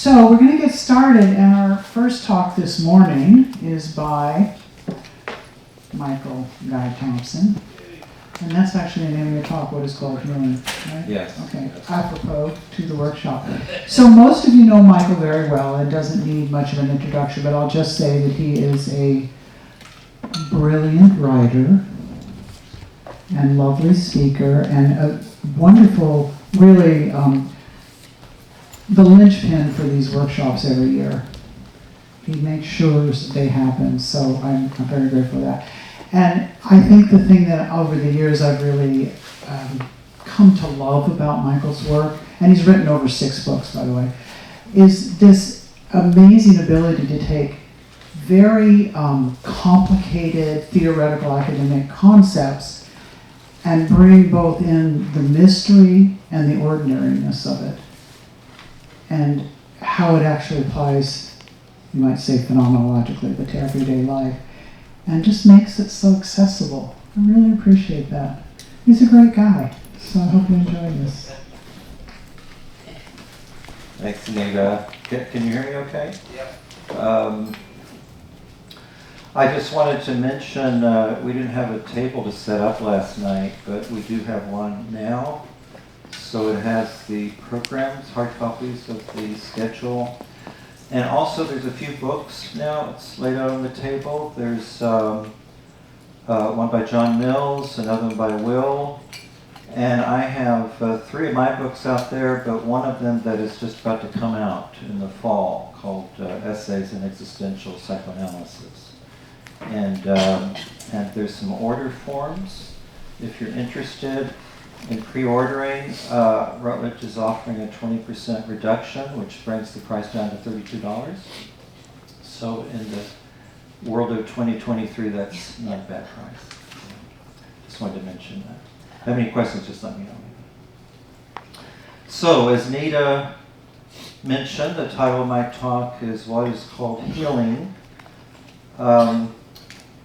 So we're going to get started, and our first talk this morning is by Michael Guy Thompson. And that's actually the name of your talk, what is called healing, right? Yes. Okay, apropos to the workshop. So most of you know Michael very well. It doesn't need much of an introduction, but I'll just say that he is a brilliant writer and lovely speaker and a wonderful, really, the linchpin for these workshops every year. He makes sure they happen, so I'm very grateful for that. And I think the thing that over the years I've really come to love about Michael's work, and he's written over 6 books, by the way, is this amazing ability to take very complicated theoretical academic concepts and bring both in the mystery and the ordinariness of it, and how it actually applies, you might say phenomenologically, but to everyday life, and just makes it so accessible. I really appreciate that. He's a great guy, so I hope you enjoy this. Thanks, Nita. Can you hear me okay? Yep. I just wanted to mention, we didn't have a table to set up last night, but we do have one now. So it has the programs, hard copies of the schedule. And also there's a few books now. It's laid out on the table. There's one by John Mills, another one by Will. And I have 3 of my books out there, but one of them that is just about to come out in the fall called Essays in Existential Psychoanalysis. And there's some order forms if you're interested in pre-ordering. Rutledge is offering a 20% reduction, which brings the price down to $32. So in the world of 2023, that's not a bad price. Just wanted to mention that. If you have any questions, just let me know. So as Nita mentioned, the title of my talk is what is called healing.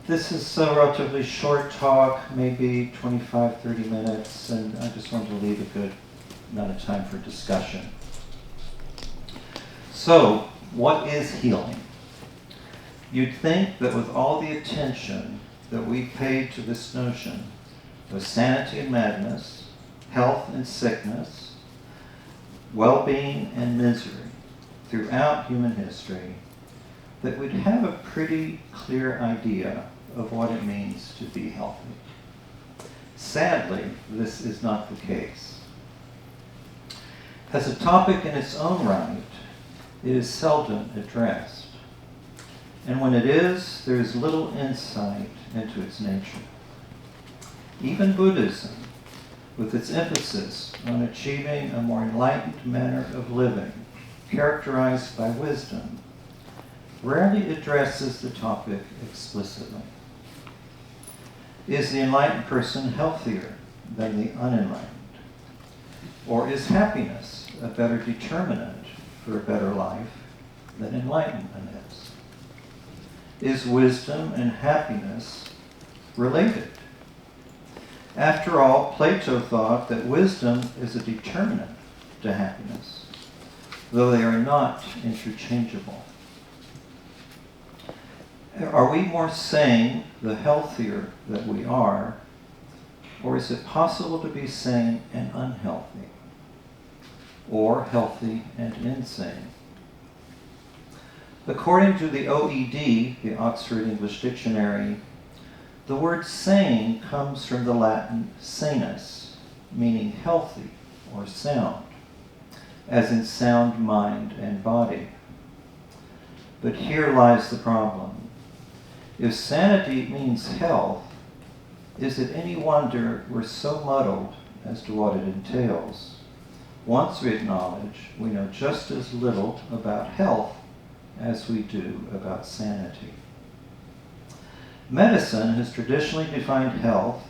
This is a relatively short talk, maybe 25, 30 minutes, and I just wanted to leave a good amount of time for discussion. So, what is healing? You'd think that with all the attention that we pay to this notion of sanity and madness, health and sickness, well-being and misery throughout human history, that we'd have a pretty clear idea of what it means to be healthy. Sadly, this is not the case. As a topic in its own right, it is seldom addressed. And when it is, there is little insight into its nature. Even Buddhism, with its emphasis on achieving a more enlightened manner of living, characterized by wisdom, rarely addresses the topic explicitly. Is the enlightened person healthier than the unenlightened? Or is happiness a better determinant for a better life than enlightenment is? Is wisdom and happiness related? After all, Plato thought that wisdom is a determinant to happiness, though they are not interchangeable. Are we more sane the healthier that we are, or is it possible to be sane and unhealthy, or healthy and insane? According to the OED, the Oxford English Dictionary, the word sane comes from the Latin sanus, meaning healthy or sound, as in sound mind and body. But here lies the problem. If sanity means health, is it any wonder we're so muddled as to what it entails? Once we acknowledge we know just as little about health as we do about sanity. Medicine has traditionally defined health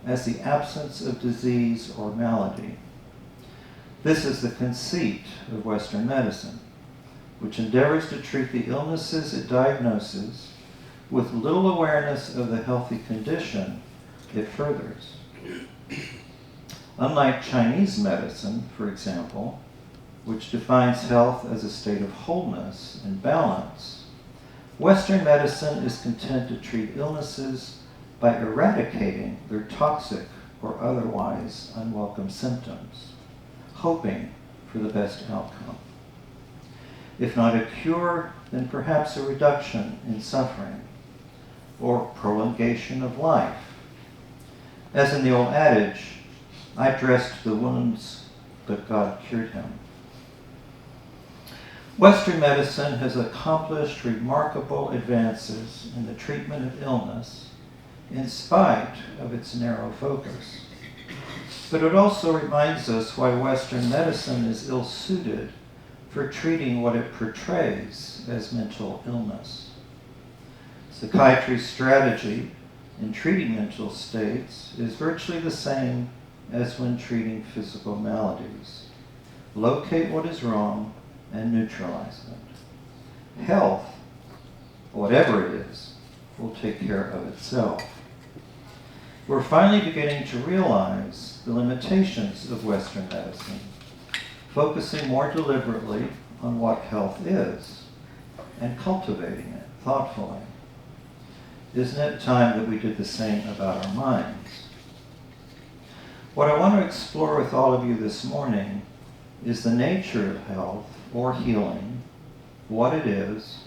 as the absence of disease or malady. This is the conceit of Western medicine, which endeavors to treat the illnesses it diagnoses with little awareness of the healthy condition it furthers. Unlike Chinese medicine, for example, which defines health as a state of wholeness and balance, Western medicine is content to treat illnesses by eradicating their toxic or otherwise unwelcome symptoms, hoping for the best outcome. If not a cure, then perhaps a reduction in suffering or prolongation of life. As in the old adage, I dressed the wounds, but God cured him. Western medicine has accomplished remarkable advances in the treatment of illness in spite of its narrow focus. But it also reminds us why Western medicine is ill-suited for treating what it portrays as mental illness. Psychiatry's strategy in treating mental states is virtually the same as when treating physical maladies. Locate what is wrong and neutralize it. Health, whatever it is, will take care of itself. We're finally beginning to realize the limitations of Western medicine, focusing more deliberately on what health is and cultivating it thoughtfully. Isn't it time that we did the same about our minds? What I want to explore with all of you this morning is the nature of health or healing, what it is,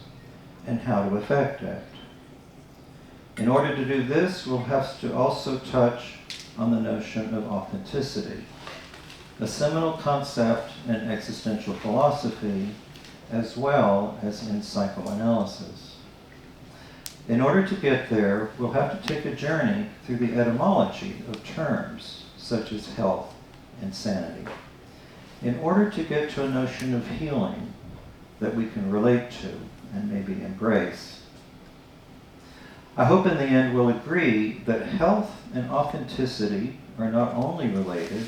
and how to affect it. In order to do this, we'll have to also touch on the notion of authenticity, a seminal concept in existential philosophy as well as in psychoanalysis. In order to get there, we'll have to take a journey through the etymology of terms such as health and sanity, in order to get to a notion of healing that we can relate to and maybe embrace. I hope in the end we'll agree that health and authenticity are not only related,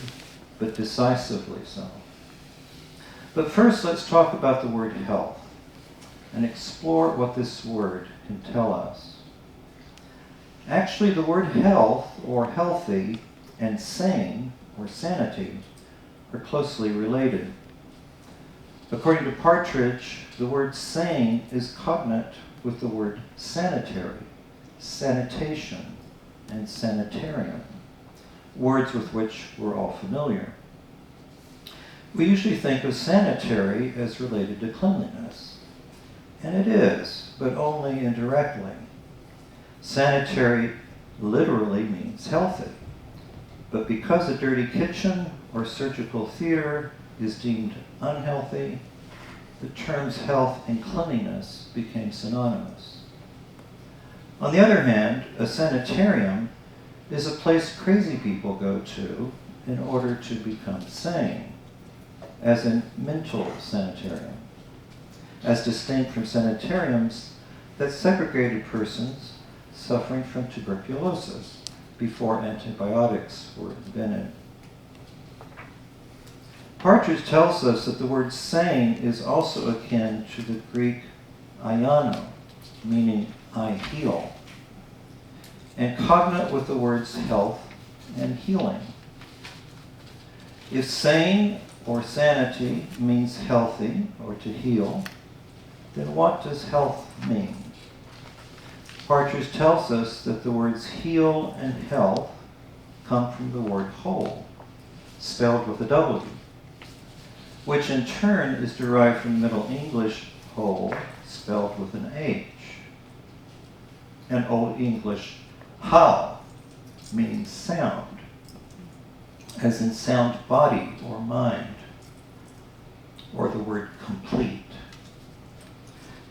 but decisively so. But first, let's talk about the word health and explore what this word can tell us. Actually, the word health or healthy and sane or sanity are closely related. According to Partridge, the word sane is cognate with the word sanitary, sanitation, and sanitarium, words with which we're all familiar. We usually think of sanitary as related to cleanliness, and it is, but only indirectly. Sanitary literally means healthy, but because a dirty kitchen or surgical theater is deemed unhealthy, the terms health and cleanliness became synonymous. On the other hand, a sanitarium is a place crazy people go to in order to become sane, as in mental sanitarium, as distinct from sanitariums that segregated persons suffering from tuberculosis before antibiotics were invented. Partridge tells us that the word sane is also akin to the Greek aiano, meaning I heal, and cognate with the words health and healing. If sane or sanity means healthy or to heal, then what does health mean? Partridge tells us that the words heal and health come from the word whole, spelled with a W, which in turn is derived from Middle English whole, spelled with an H, and Old English ha, meaning sound, as in sound body or mind, or the word complete.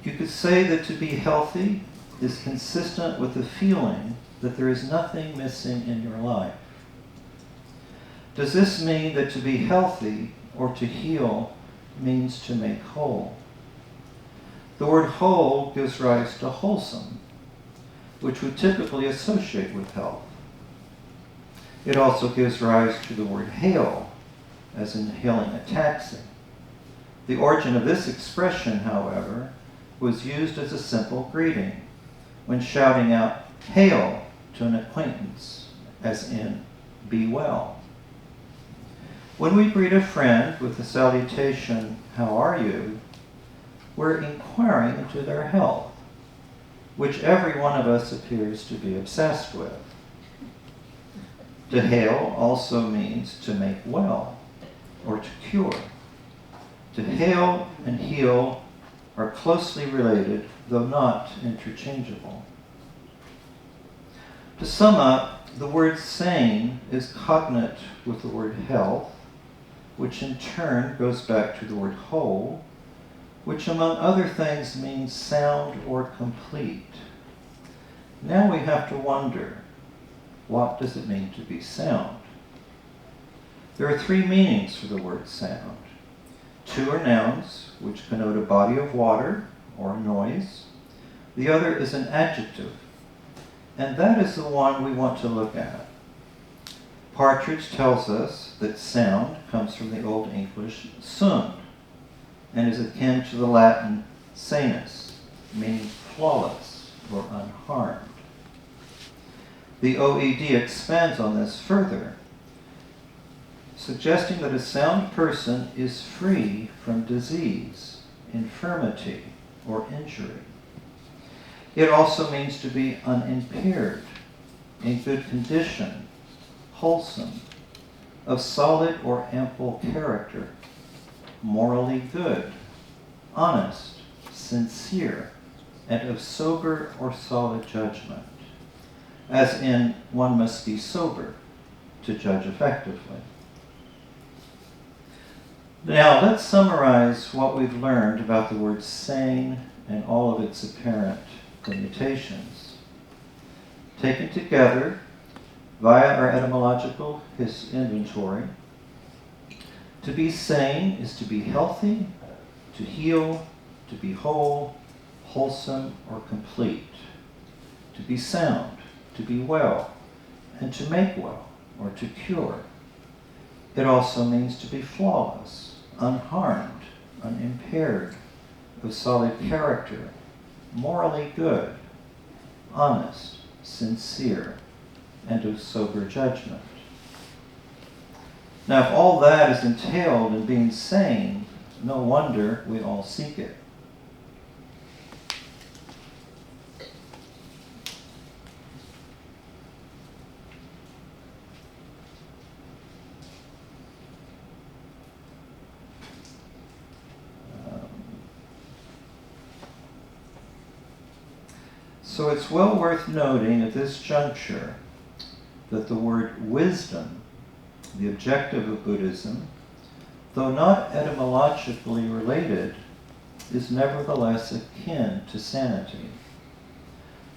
You could say that to be healthy is consistent with the feeling that there is nothing missing in your life. Does this mean that to be healthy or to heal means to make whole? The word whole gives rise to wholesome, which we typically associate with health. It also gives rise to the word hail, as in hailing a taxi. The origin of this expression, however, was used as a simple greeting when shouting out hail to an acquaintance, as in be well. When we greet a friend with the salutation, "How are you?" we're inquiring into their health, which every one of us appears to be obsessed with. To hail also means to make well, or to cure. To hail and heal are closely related, though not interchangeable. To sum up, the word sane is cognate with the word health, which in turn goes back to the word whole, which among other things means sound or complete. Now we have to wonder, what does it mean to be sound? There are three meanings for the word sound. Two are nouns, which connote a body of water or noise. The other is an adjective, and that is the one we want to look at. Partridge tells us that sound comes from the Old English sund, and is akin to the Latin sanus, meaning flawless or unharmed. The OED expands on this further, suggesting that a sound person is free from disease, infirmity, or injury. It also means to be unimpaired, in good condition, wholesome, of solid or ample character, morally good, honest, sincere, and of sober or solid judgment, as in one must be sober to judge effectively. Now let's summarize what we've learned about the word sane and all of its apparent limitations. Taken together via our etymological inventory, to be sane is to be healthy, to heal, to be whole, wholesome, or complete. To be sound, to be well, and to make well, or to cure. It also means to be flawless, unharmed, unimpaired, of solid character, morally good, honest, sincere, and of sober judgment. Now, if all that is entailed in being sane, no wonder we all seek it. So it's well worth noting at this juncture that the word wisdom, the objective of Buddhism, though not etymologically related, is nevertheless akin to sanity.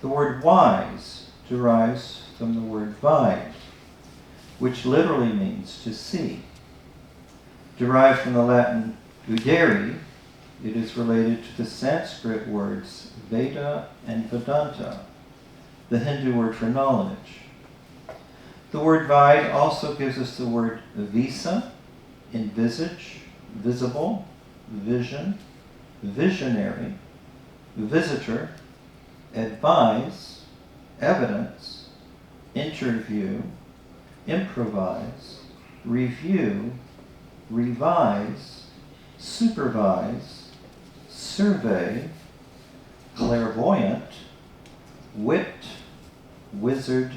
The word wise derives from the word vide, which literally means to see. Derived from the Latin udere, it is related to the Sanskrit words Veda and Vedanta, the Hindu word for knowledge. The word vide also gives us the word visa, envisage, visible, vision, visionary, visitor, advise, evidence, interview, improvise, review, revise, supervise, survey, clairvoyant, wit, wizard,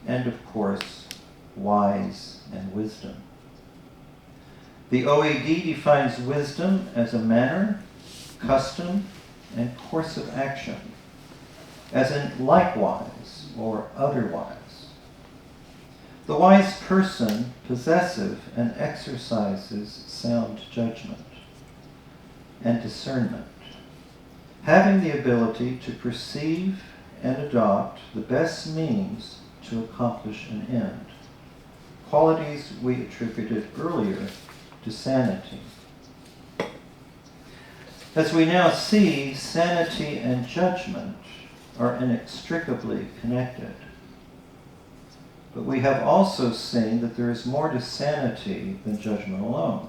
and of course, wise and wisdom. The OAD defines wisdom as a manner, custom, and course of action, as in likewise or otherwise. The wise person possessive and exercises sound judgment and discernment, having the ability to perceive and adopt the best means to accomplish an end, qualities we attributed earlier to sanity. As we now see, sanity and judgment are inextricably connected. But we have also seen that there is more to sanity than judgment alone.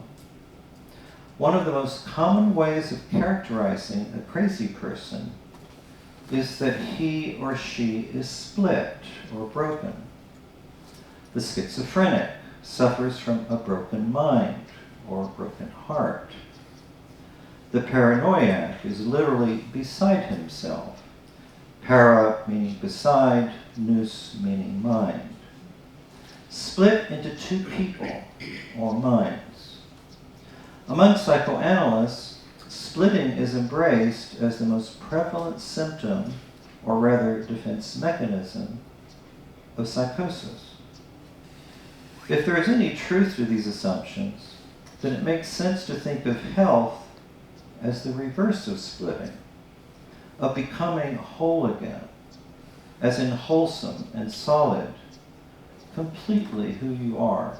One of the most common ways of characterizing a crazy person is that he or she is split or broken. The schizophrenic suffers from a broken mind or broken heart. The paranoiac is literally beside himself. Para meaning beside, nous meaning mind. Split into two people or minds. Among psychoanalysts, splitting is embraced as the most prevalent symptom, or rather defense mechanism, of psychosis. If there is any truth to these assumptions, then it makes sense to think of health as the reverse of splitting, of becoming whole again, as in wholesome and solid, completely who you are.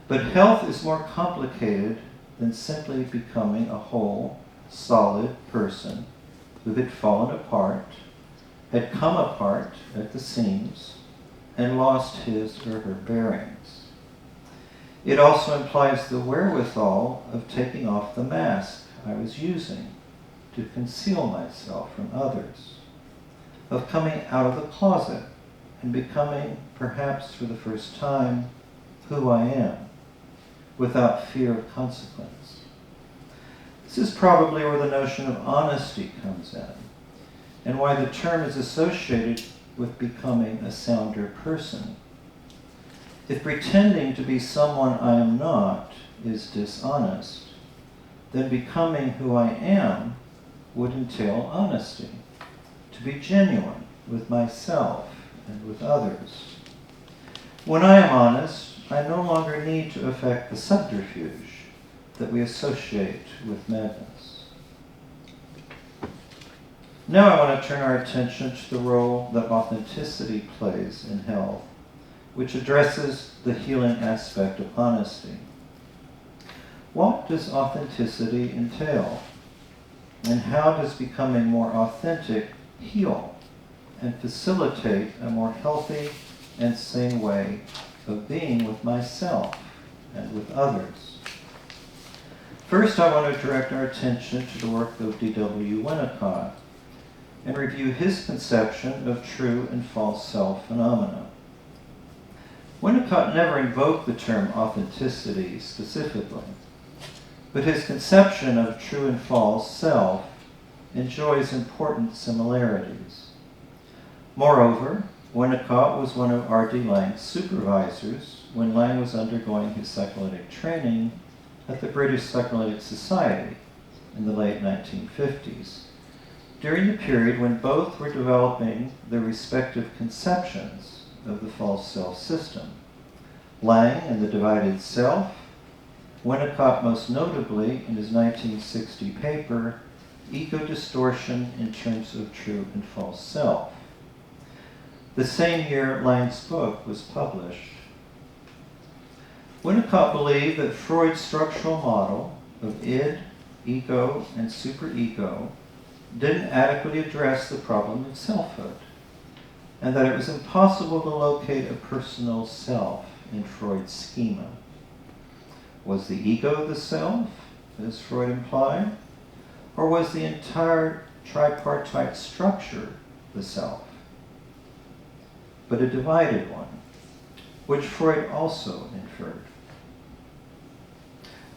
But health is more complicated than simply becoming a whole, solid person who had fallen apart, had come apart at the seams, and lost his or her bearings. It also implies the wherewithal of taking off the mask I was using to conceal myself from others, of coming out of the closet and becoming, perhaps for the first time, who I am, without fear of consequence. This is probably where the notion of honesty comes in, and why the term is associated with becoming a sounder person. If pretending to be someone I am not is dishonest, then becoming who I am would entail honesty, to be genuine with myself and with others. When I am honest, I no longer need to affect the subterfuge that we associate with madness. Now I want to turn our attention to the role that authenticity plays in health, which addresses the healing aspect of honesty. What does authenticity entail? And how does becoming more authentic heal and facilitate a more healthy and sane way of being with myself and with others? First, I want to direct our attention to the work of D.W. Winnicott and review his conception of true and false self phenomena. Winnicott never invoked the term authenticity specifically, but his conception of true and false self enjoys important similarities. Moreover, Winnicott was one of R.D. Laing's supervisors when Laing was undergoing his psychoanalytic training at the British Psychoanalytic Society in the late 1950s, during the period when both were developing their respective conceptions of the false self system. Laing and the divided self, Winnicott most notably in his 1960 paper, Ego Distortion in Terms of True and False Self. The same year Laing's book was published. Winnicott believed that Freud's structural model of id, ego, and superego didn't adequately address the problem of selfhood, and that it was impossible to locate a personal self in Freud's schema. Was the ego the self, as Freud implied, or was the entire tripartite structure the self? But a divided one, which Freud also inferred.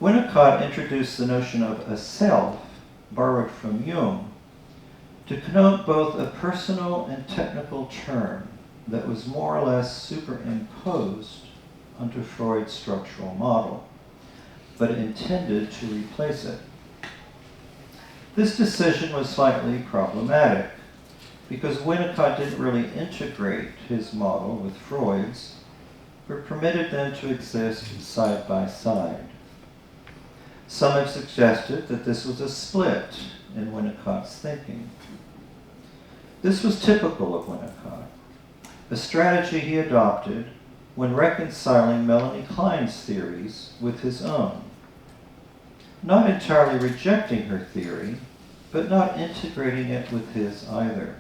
Winnicott introduced the notion of a self, borrowed from Jung, to connote both a personal and technical term that was more or less superimposed onto Freud's structural model, but intended to replace it. This decision was slightly problematic because Winnicott didn't really integrate his model with Freud's, but permitted them to exist side by side. Some have suggested that this was a split in Winnicott's thinking. This was typical of Winnicott, a strategy he adopted when reconciling Melanie Klein's theories with his own. Not entirely rejecting her theory, but not integrating it with his either.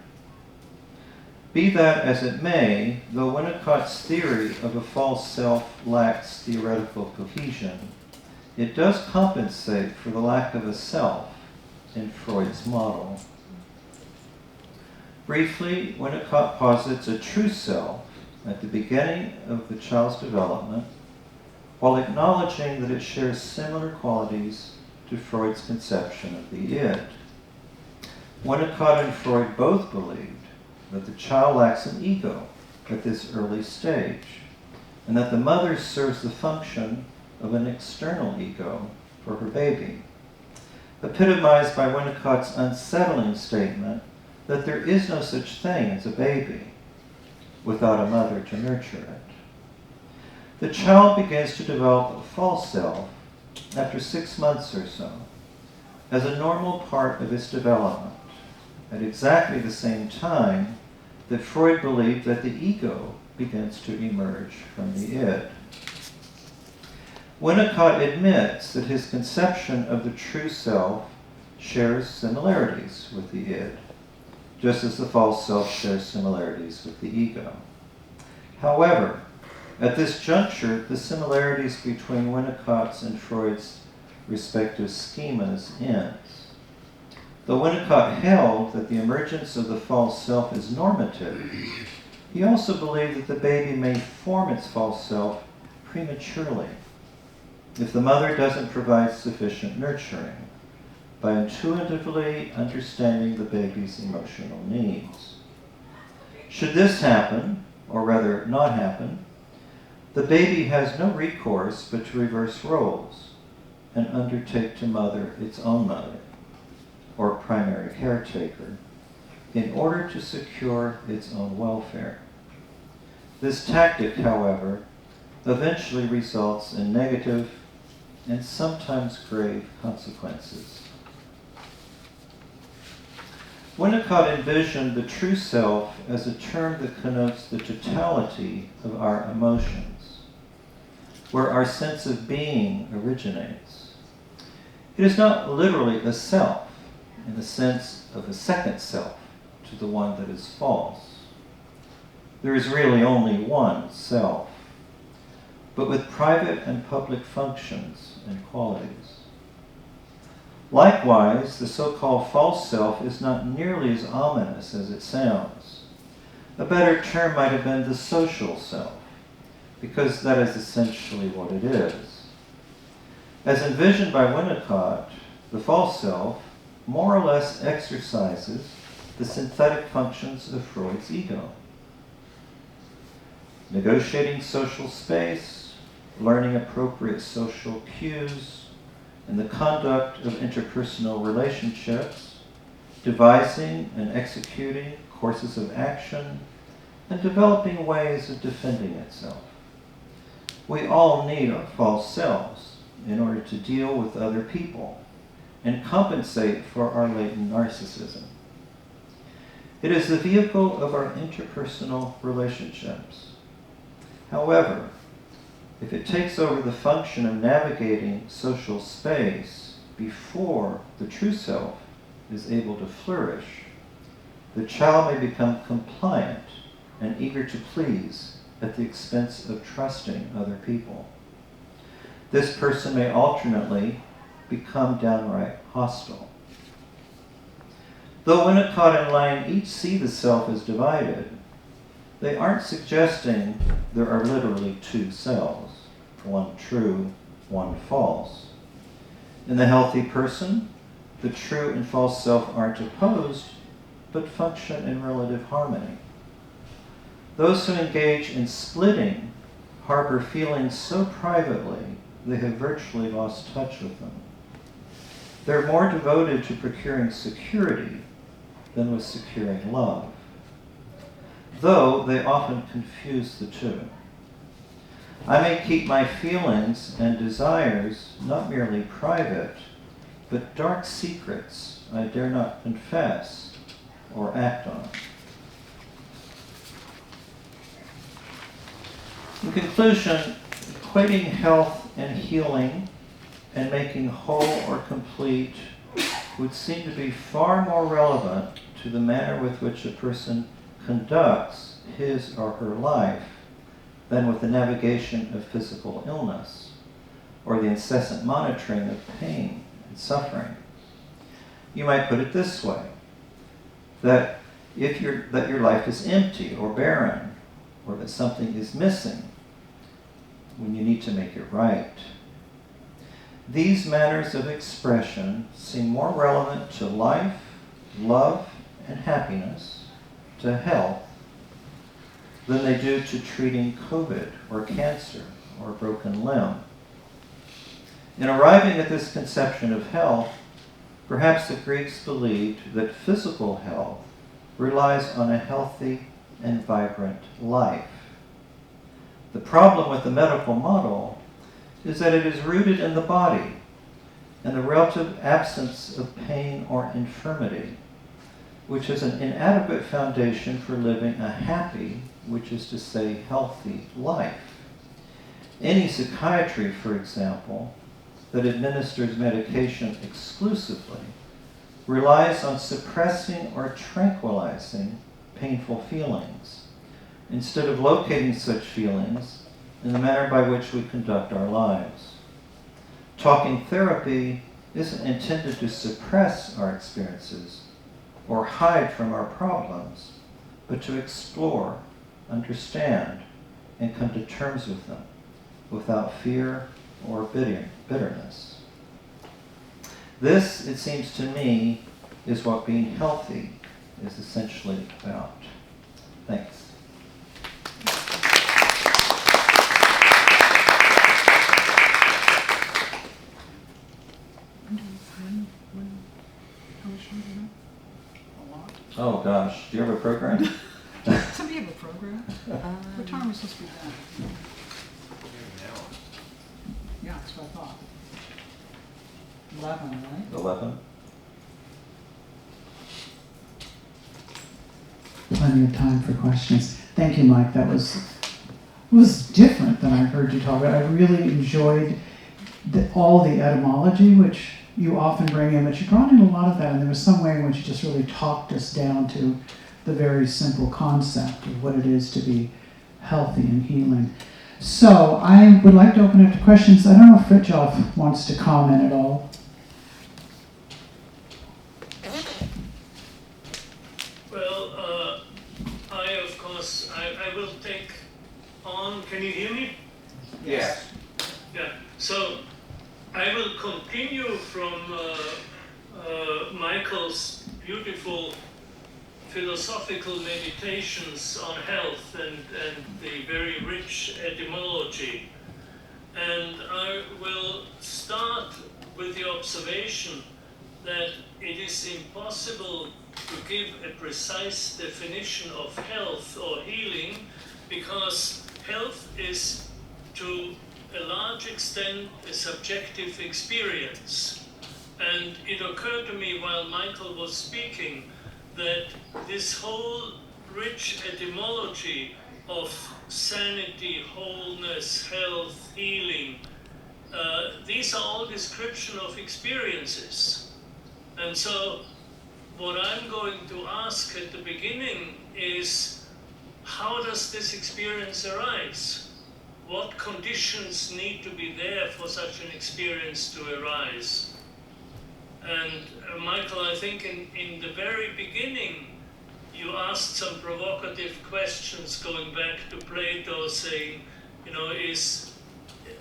Be that as it may, though Winnicott's theory of a false self lacks theoretical cohesion, it does compensate for the lack of a self in Freud's model. Briefly, Winnicott posits a true self at the beginning of the child's development, while acknowledging that it shares similar qualities to Freud's conception of the id. Winnicott and Freud both believed that the child lacks an ego at this early stage, and that the mother serves the function of an external ego for her baby, epitomized by Winnicott's unsettling statement that there is no such thing as a baby without a mother to nurture it. The child begins to develop a false self after 6 months or so, as a normal part of its development, at exactly the same time that Freud believed that the ego begins to emerge from the id. Winnicott admits that his conception of the true self shares similarities with the id, just as the false self shares similarities with the ego. However, at this juncture, the similarities between Winnicott's and Freud's respective schemas ends. Though Winnicott held that the emergence of the false self is normative, he also believed that the baby may form its false self prematurely if the mother doesn't provide sufficient nurturing by intuitively understanding the baby's emotional needs. Should this happen, or rather not happen, the baby has no recourse but to reverse roles and undertake to mother its own mother, or primary caretaker, in order to secure its own welfare. This tactic, however, eventually results in negative and sometimes grave consequences. Winnicott envisioned the true self as a term that connotes the totality of our emotions, where our sense of being originates. It is not literally a self, in the sense of a second self to the one that is false. There is really only one self, but with private and public functions and qualities. Likewise, the so-called false self is not nearly as ominous as it sounds. A better term might have been the social self, because that is essentially what it is. As envisioned by Winnicott, the false self more or less exercises the synthetic functions of Freud's ego. Negotiating social space, learning appropriate social cues, and the conduct of interpersonal relationships, devising and executing courses of action, and developing ways of defending itself. We all need our false selves in order to deal with other people and compensate for our latent narcissism. It is the vehicle of our interpersonal relationships. However, if it takes over the function of navigating social space before the true self is able to flourish, the child may become compliant and eager to please at the expense of trusting other people. This person may alternately become downright hostile. Though Winnicott and Lang each see the self as divided, they aren't suggesting there are literally two selves, one true, one false. In the healthy person, the true and false self aren't opposed, but function in relative harmony. Those who engage in splitting harbor feelings so privately they have virtually lost touch with them. They're more devoted to procuring security than with securing love, though they often confuse the two. I may keep my feelings and desires not merely private, but dark secrets I dare not confess or act on. In conclusion, equating health and healing and making whole or complete would seem to be far more relevant to the manner with which a person conducts his or her life than with the navigation of physical illness or the incessant monitoring of pain and suffering. You might put it this way, that your life is empty or barren, or that something is missing when you need to make it right. These manners of expression seem more relevant to life, love, and happiness, to health, than they do to treating COVID or cancer or a broken limb. In arriving at this conception of health, perhaps the Greeks believed that physical health relies on a healthy and vibrant life. The problem with the medical model is that it is rooted in the body and the relative absence of pain or infirmity, which is an inadequate foundation for living a happy, which is to say healthy, life. Any psychiatry, for example, that administers medication exclusively relies on suppressing or tranquilizing painful feelings, instead of locating such feelings in the manner by which we conduct our lives. Talking therapy isn't intended to suppress our experiences or hide from our problems, but to explore, understand, and come to terms with them without fear or bitterness. This, it seems to me, is what being healthy is essentially about. Thanks. Oh gosh, do you have a program? Somebody have a program? What time are we supposed to be done? Yeah, that's what I thought. 11, right? 11? Plenty of time for questions. Thank you, Mike. That was different than I heard you talk about. I really enjoyed all the etymology, which you often bring in, but you brought in a lot of that, and there was some way in which you just really talked us down to the very simple concept of what it is to be healthy and healing. So I would like to open it to questions. I don't know if Fritjof wants to comment at all. Well, of course, I will take on. Can you hear me? Yes. Yeah. So I will continue from Michael's beautiful philosophical meditations on health and the very rich etymology. And I will start with the observation that it is impossible to give a precise definition of health or healing, because health is to a large extent a subjective experience. And it occurred to me while Michael was speaking that this whole rich etymology of sanity, wholeness, health, healing, these are all description of experiences. And so what I'm going to ask at the beginning is, how does this experience arise? What conditions need to be there for such an experience to arise? And Michael, I think in the very beginning, you asked some provocative questions going back to Plato, saying, you know,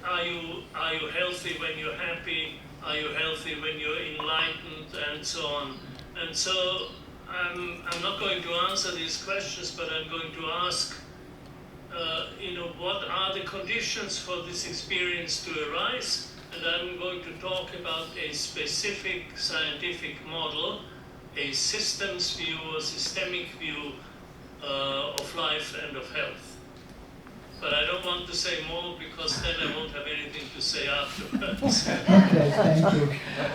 are you healthy when you're happy? Are you healthy when you're enlightened? And so on. And so I'm not going to answer these questions, but I'm going to ask, what are the conditions for this experience to arise? And I'm going to talk about a specific scientific model, a systems view, a systemic view of life and of health. But I don't want to say more, because then I won't have anything to say afterwards. Okay, thank you.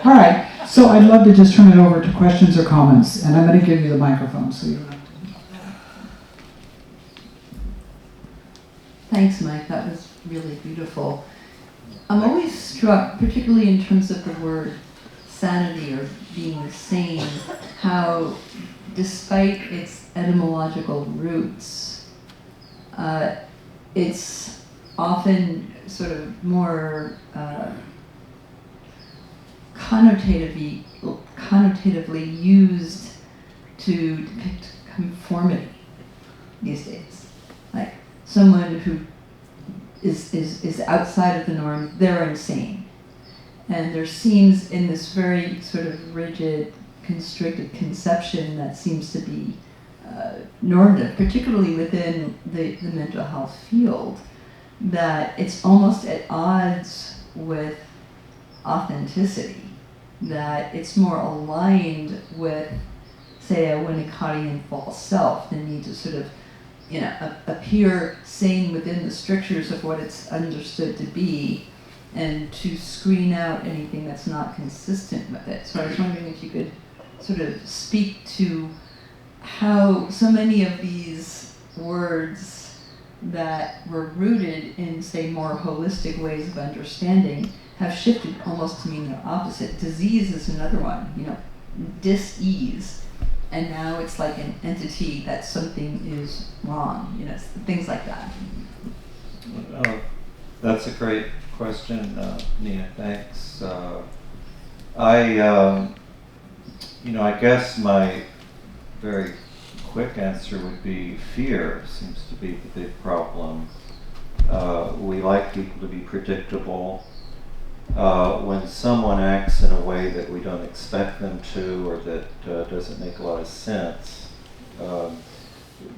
All right, so I'd love to just turn it over to questions or comments, and I'm going to give you the microphone so you don't have to. Thanks, Mike. That was really beautiful. I'm always struck, particularly in terms of the word sanity or being sane, how despite its etymological roots, it's often sort of more connotatively used to depict conformity these days. Like someone who is outside of the norm, they're insane. And there seems in this very sort of rigid, constricted conception that seems to be normative, particularly within the mental health field, that it's almost at odds with authenticity, that it's more aligned with, say, a Winnicottian false self, the need to sort of, appear sane within the strictures of what it's understood to be, and to screen out anything that's not consistent with it. So I was wondering if you could sort of speak to how so many of these words that were rooted in, say, more holistic ways of understanding have shifted almost to mean the opposite. Disease is another one, dis-ease. And now it's like an entity that something is wrong, things like that. That's a great question, Nina. Thanks. I guess my very quick answer would be fear seems to be the big problem. We like people to be predictable. When someone acts in a way that we don't expect them to, or that doesn't make a lot of sense, for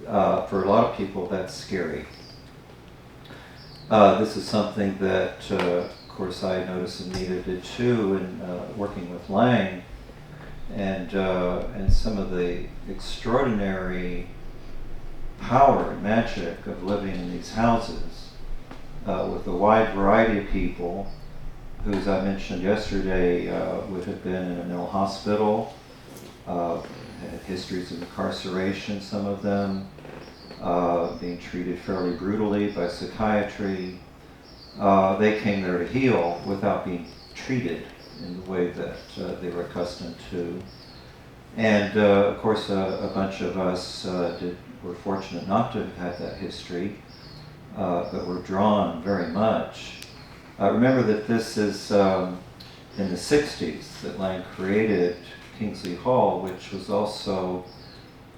a lot of people that's scary. This is something that, of course, I noticed and Nita did too in working with Lang, and some of the extraordinary power and magic of living in these houses with a wide variety of people who, as I mentioned yesterday, would have been in a mental hospital, had histories of incarceration, some of them, being treated fairly brutally by psychiatry. They came there to heal without being treated in the way that they were accustomed to. And of course, a bunch of us were fortunate not to have had that history, but were drawn very much. Remember that this is in the 60s that Lang created Kingsley Hall, which was also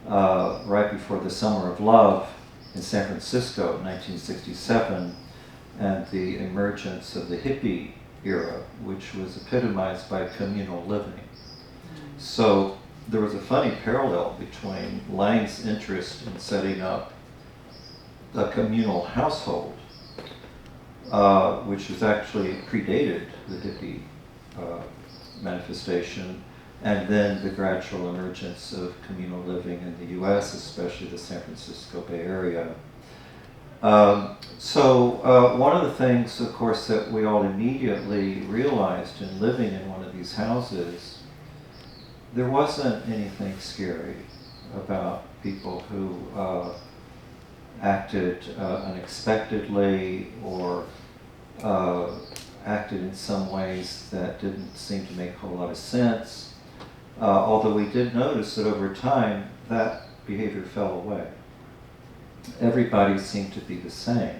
right before the Summer of Love in San Francisco in 1967, and the emergence of the hippie era, which was epitomized by communal living. So there was a funny parallel between Lang's interest in setting up a communal household, which was actually predated the hippie manifestation, and then the gradual emergence of communal living in the US, especially the San Francisco Bay Area. So one of the things, of course, that we all immediately realized in living in one of these houses, there wasn't anything scary about people who acted unexpectedly or acted in some ways that didn't seem to make a whole lot of sense. Although we did notice that over time that behavior fell away. Everybody seemed to be the same.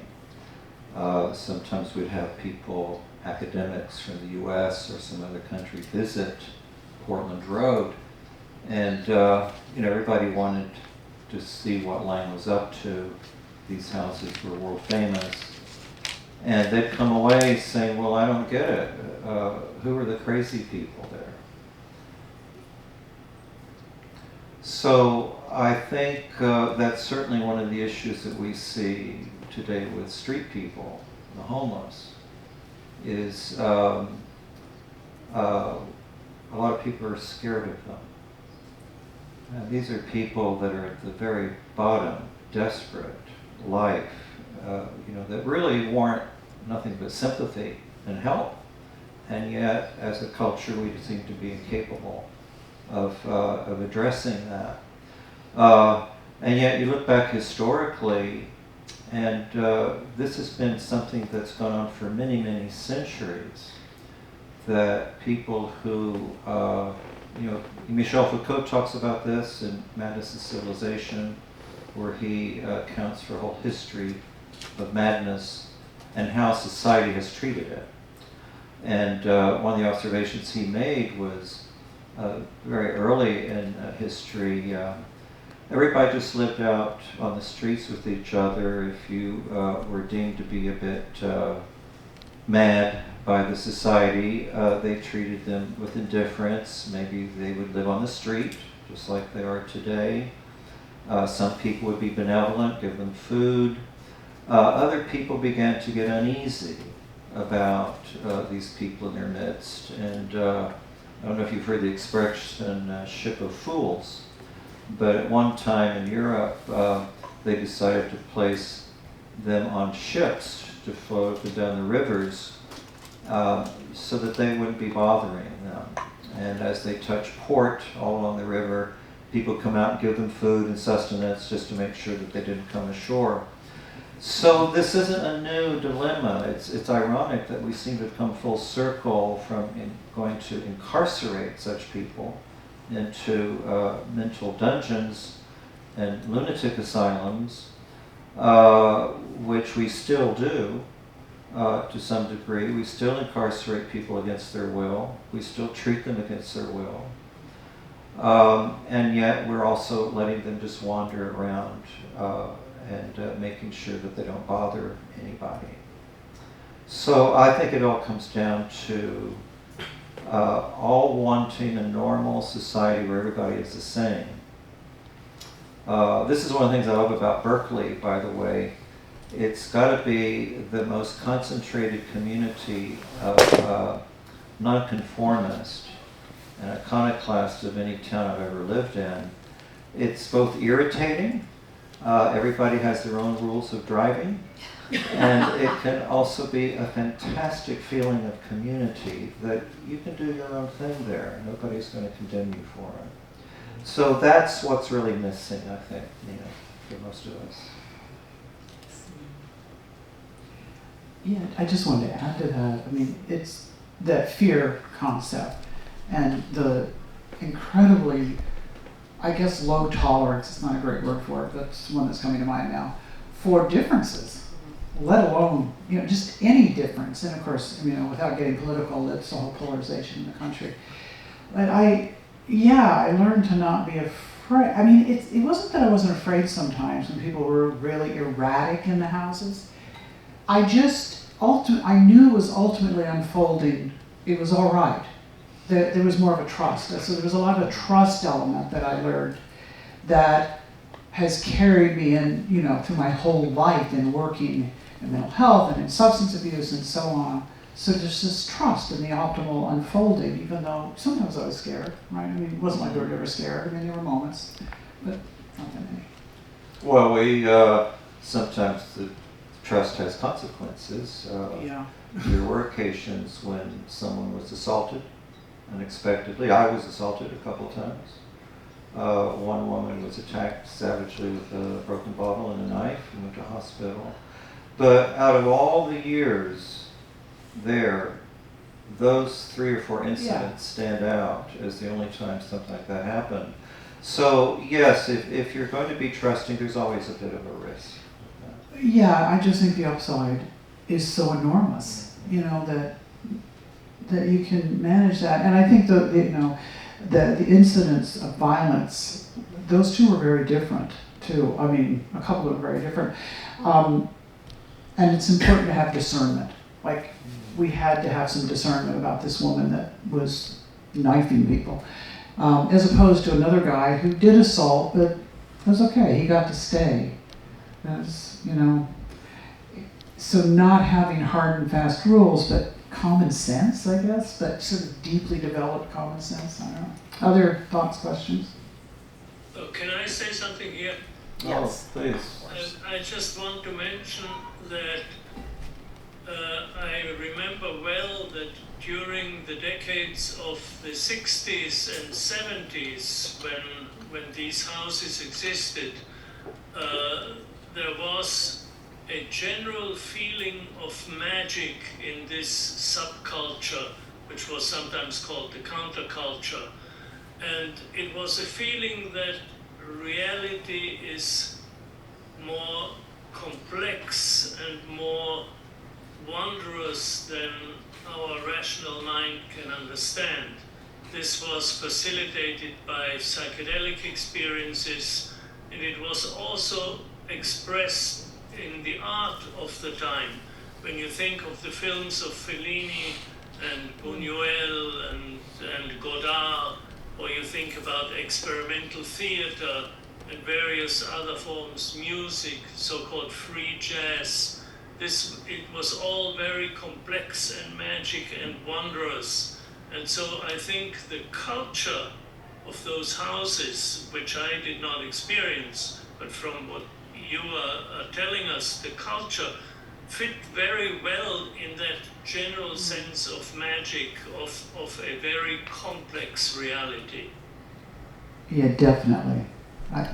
Sometimes we'd have people, academics from the US or some other country, visit Portland Road, and everybody wanted to see what Lang was up to. These houses were world famous. And they'd come away saying, well, I don't get it. Who are the crazy people there? So I think that's certainly one of the issues that we see today with street people, the homeless, is a lot of people are scared of them. And these are people that are at the very bottom, desperate life, that really warrant nothing but sympathy and help. And yet, as a culture, we seem to be incapable of addressing that. And yet, you look back historically, and this has been something that's gone on for many, many centuries, that people who, Michel Foucault talks about this in Madness and Civilization, where he accounts for a whole history of madness and how society has treated it. And one of the observations he made was very early in history, everybody just lived out on the streets with each other. If you were deemed to be a bit mad by the society, they treated them with indifference. Maybe they would live on the street, just like they are today. Some people would be benevolent, give them food. Other people began to get uneasy about these people in their midst. And I don't know if you've heard the expression ship of fools, but at one time in Europe, they decided to place them on ships to float up and down the rivers so that they wouldn't be bothering them. And as they touch port all along the river, people come out and give them food and sustenance just to make sure that they didn't come ashore. So this isn't a new dilemma. It's ironic that we seem to have come full circle from going to incarcerate such people into mental dungeons and lunatic asylums, which we still do to some degree. We still incarcerate people against their will. We still treat them against their will. And yet we're also letting them just wander around and making sure that they don't bother anybody. So I think it all comes down to all wanting a normal society where everybody is the same. This is one of the things I love about Berkeley, by the way. It's got to be the most concentrated community of nonconformist and iconoclast of any town I've ever lived in. It's both irritating. Everybody has their own rules of driving. And it can also be a fantastic feeling of community that you can do your own thing there. Nobody's going to condemn you for it. So that's what's really missing, I think, for most of us. Yeah, I just wanted to add to that. I mean, it's that fear concept and the incredibly, I guess, low tolerance, it's not a great word for it, but it's one that's coming to mind now, for differences, let alone, just any difference. And of course, without getting political, that's the whole polarization in the country. But I learned to not be afraid. I mean, it wasn't that I wasn't afraid sometimes when people were really erratic in the houses. I knew it was ultimately unfolding. It was all right. There was more of a trust. So there was a lot of a trust element that I learned that has carried me in, through my whole life in working in mental health and in substance abuse and so on. So there's this trust in the optimal unfolding, even though sometimes I was scared, right? I mean, it wasn't like we were ever scared. I mean, there were moments, but not that many. Well, we sometimes the trust has consequences. There were occasions when someone was assaulted unexpectedly. I was assaulted a couple of times. One woman was attacked savagely with a broken bottle and a knife and went to hospital. But out of all the years there, those 3 or 4 incidents stand out as the only time something like that happened. So yes, if you're going to be trusting, there's always a bit of a risk. Yeah, I just think the upside is so enormous, that you can manage that. And I think the incidents of violence, those two were very different too. I mean, a couple of them were very different. And it's important to have discernment. Like, we had to have some discernment about this woman that was knifing people, as opposed to another guy who did assault, but it was okay. He got to stay. That's, so not having hard and fast rules, but common sense, I guess, but sort of deeply developed common sense. I don't know. Other thoughts, questions? Can I say something here? Yes. Oh, please. I just want to mention that I remember well that during the decades of the 60s and 70s, when these houses existed, there was a general feeling of magic in this subculture, which was sometimes called the counterculture. And it was a feeling that reality is more complex and more wondrous than our rational mind can understand. This was facilitated by psychedelic experiences and it was also expressed in the art of the time. When you think of the films of Fellini and Buñuel and Godard, or you think about experimental theater and various other forms, music, so-called free jazz, it was all very complex and magic and wondrous. And so I think the culture of those houses, which I did not experience, but from what you are telling us, the culture fit very well in that general sense of magic, of a very complex reality. Yeah, definitely.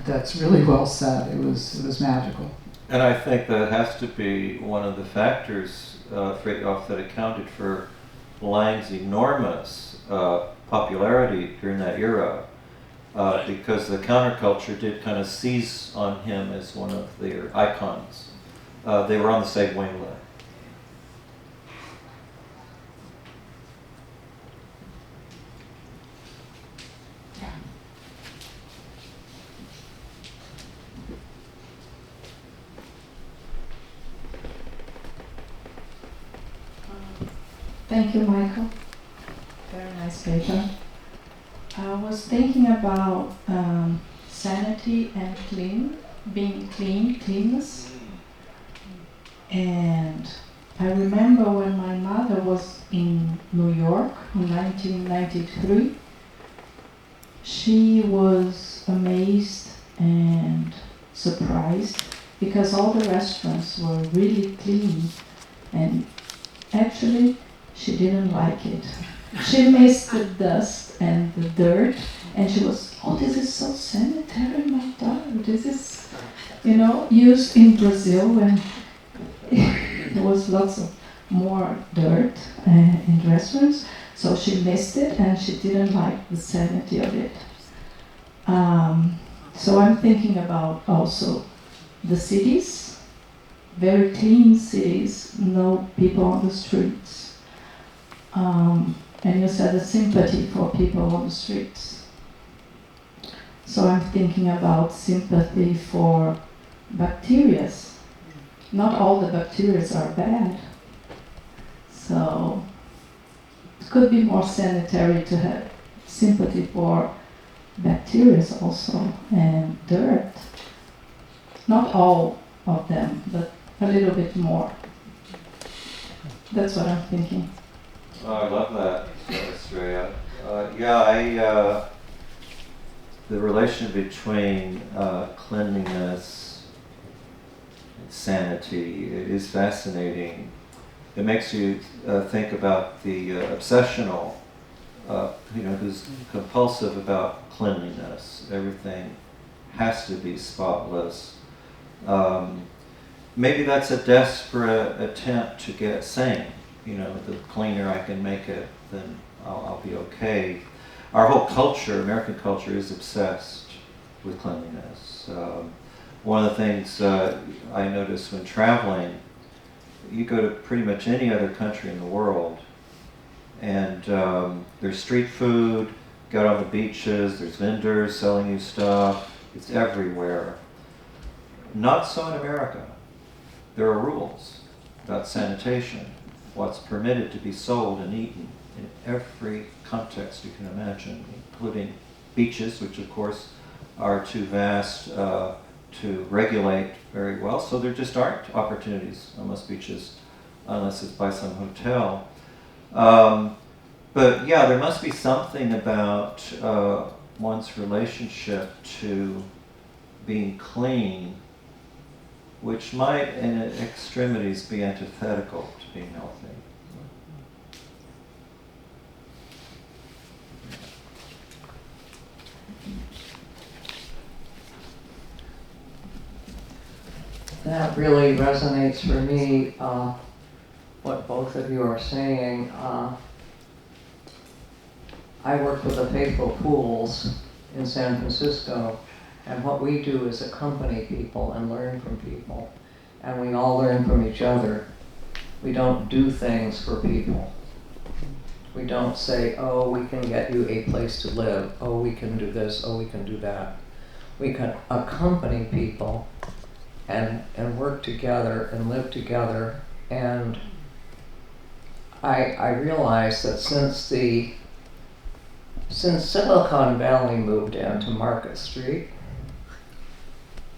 That's really well said. It was magical. And I think that has to be one of the factors that accounted for Lang's enormous popularity during that era, because the counterculture did kind of seize on him as one of their icons. They were on the same wavelength. Thank you, Michael. Very nice paper. I was thinking about sanity and being cleanness. And I remember when my mother was in New York in 1993, she was amazed and surprised because all the restaurants were really clean, and actually she didn't like it. She missed the dust and the dirt, and she was, oh, this is so sanitary, my daughter. This is, used in Brazil when there was lots of more dirt in restaurants. So she missed it, and she didn't like the sanity of it. So I'm thinking about also the cities, very clean cities, no people on the streets. And you said a sympathy for people on the streets. So I'm thinking about sympathy for bacteria. Not all the bacteria are bad. So it could be more sanitary to have sympathy for bacteria also, and dirt. Not all of them, but a little bit more. That's what I'm thinking. Oh, I love that, Estrella. The relation between cleanliness and sanity is fascinating. It makes you think about the obsessional, who's compulsive about cleanliness. Everything has to be spotless. Maybe that's a desperate attempt to get sane. The cleaner I can make it, then I'll be okay. Our whole culture, American culture, is obsessed with cleanliness. One of the things I notice when traveling, you go to pretty much any other country in the world, and there's street food, go out on the beaches, there's vendors selling you stuff, it's everywhere. Not so in America. There are rules about sanitation, what's permitted to be sold and eaten in every context you can imagine, including beaches, which of course are too vast to regulate very well, so there just aren't opportunities on most beaches unless it's by some hotel. But yeah, there must be something about one's relationship to being clean which might in extremities be antithetical to being healthy. That really resonates for me, what both of you are saying. I work with the Faithful Fools in San Francisco, and what we do is accompany people and learn from people, and we all learn from each other. We don't do things for people. We don't say, oh, we can get you a place to live, oh, we can do this, oh, we can do that. we can accompany people and work together and live together. And I realized that since Silicon Valley moved into Market Street,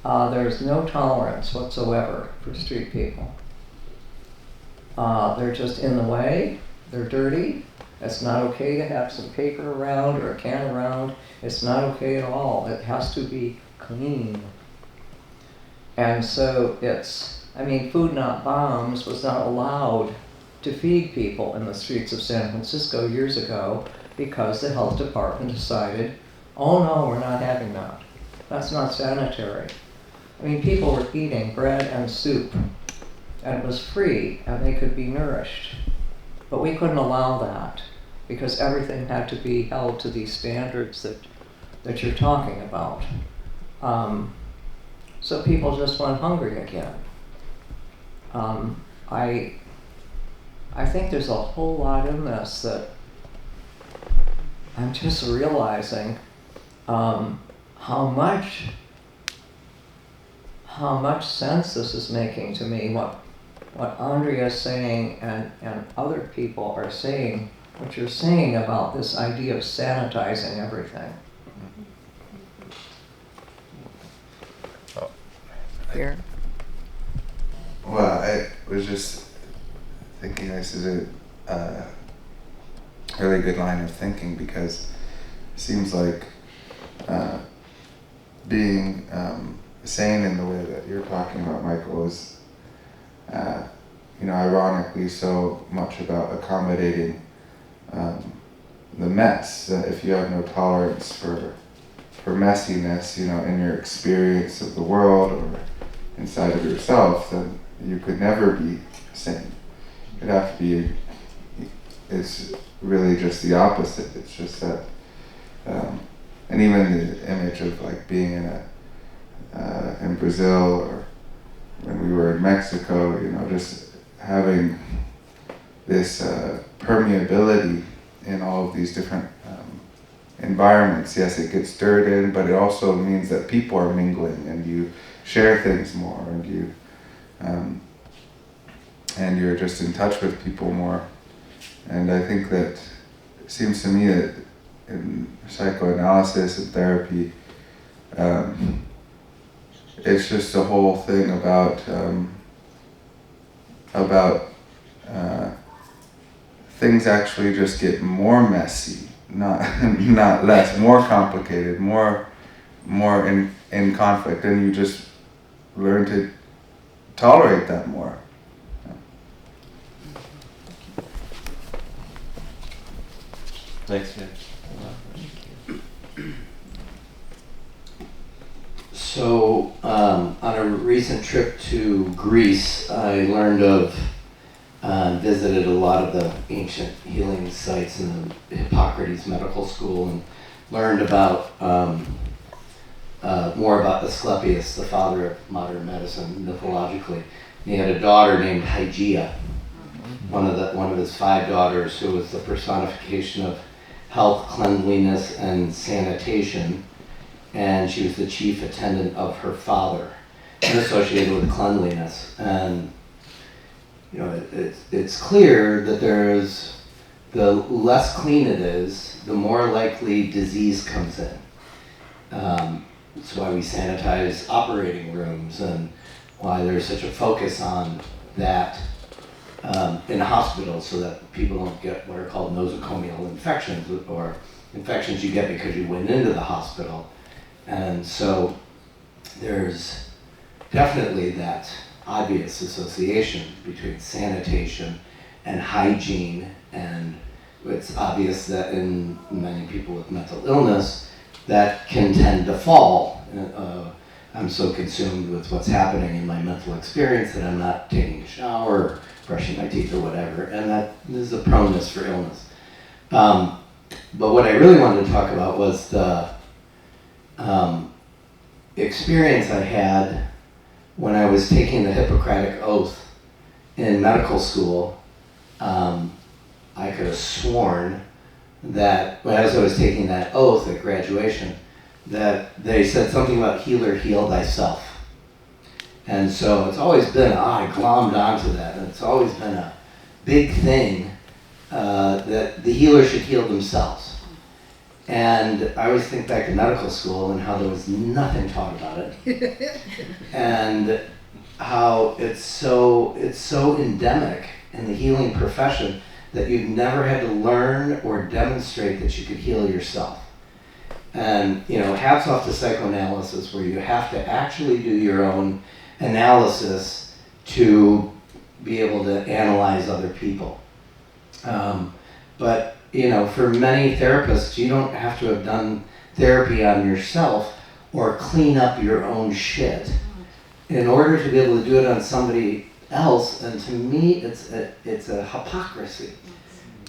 there's no tolerance whatsoever for street people. They're just in the way, they're dirty. It's not okay to have some paper around or a can around. It's not okay at all. It has to be clean. And so Food Not Bombs was not allowed to feed people in the streets of San Francisco years ago because the health department decided, oh no, we're not having that. That's not sanitary. People were eating bread and soup, and it was free, and they could be nourished. But we couldn't allow that, because everything had to be held to these standards that you're talking about. So people just went hungry again. I think there's a whole lot in this that I'm just realizing how much sense this is making to me, what Andrea is saying and other people are saying, what you're saying about this idea of sanitizing everything. Here. Well, I was just thinking this is a really good line of thinking, because it seems like being sane in the way that you're talking about, Michael, is ironically so much about accommodating the mess. If you have no tolerance for messiness, in your experience of the world or inside of yourself, then you could never be sane. It'd have to be, it's really just the opposite. It's just that, and even the image of like being in Brazil, or when we were in Mexico, just having this permeability in all of these different environments. Yes, it gets dirt in, but it also means that people are mingling and you share things more, and you're just in touch with people more. And I think that it seems to me that in psychoanalysis and therapy, it's just a whole thing about things actually just get more messy, not less, more complicated, more in conflict, and you just learn to tolerate that more. Thanks, Nick. So, on a recent trip to Greece, I learned of, visited a lot of the ancient healing sites in the Hippocrates Medical School, and learned about more about Asclepius, the father of modern medicine, mythologically. He had a daughter named Hygeia, one of his 5 daughters, who was the personification of health, cleanliness, and sanitation, and she was the chief attendant of her father, and associated with cleanliness. And it's clear that the less clean it is, the more likely disease comes in. That's why we sanitize operating rooms, and why there's such a focus on that in hospitals, so that people don't get what are called nosocomial infections, or infections you get because you went into the hospital. And so there's definitely that obvious association between sanitation and hygiene, and it's obvious that in many people with mental illness that can tend to fall. I'm so consumed with what's happening in my mental experience that I'm not taking a shower or brushing my teeth or whatever, and that there's a proneness for illness. But what I really wanted to talk about was the experience I had when I was taking the Hippocratic Oath in medical school. I could have sworn that as I was taking that oath at graduation, that they said something about healer, heal thyself. And so it's always been, I glommed onto that, and it's always been a big thing that the healer should heal themselves. And I always think back to medical school and how there was nothing taught about it. And how it's so endemic in the healing profession that you've never had to learn or demonstrate that you could heal yourself. And, you know, hats off to psychoanalysis, where you have to actually do your own analysis to be able to analyze other people. But, you know, for many therapists, you don't have to have done therapy on yourself or clean up your own shit in order to be able to do it on somebody else. And to me, it's a hypocrisy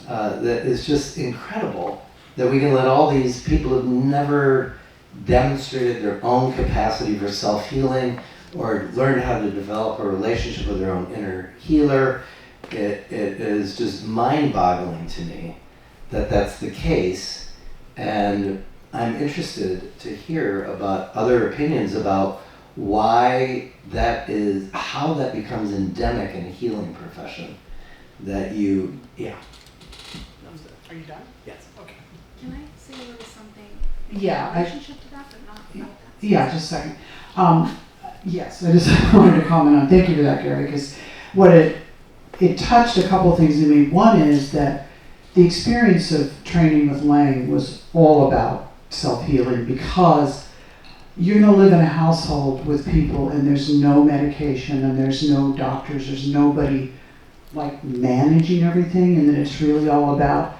that is just incredible, that we can let all these people who've never demonstrated their own capacity for self-healing or learned how to develop a relationship with their own inner healer. It is just mind-boggling to me that that's the case, and I'm interested to hear about other opinions about why that is, how that becomes endemic in a healing profession. That you, yeah. Are you done? Yes. Okay. Can I say a little something Yeah, in relationship to that, but not about that? Yeah, just a second. Yes, I just wanted to comment on, thank you for that, Gary, because what it touched a couple of things in me. One is that the experience of training with Lang was all about self-healing, because you're going to live in a household with people and there's no medication and there's no doctors, there's nobody like managing everything, and then it's really all about,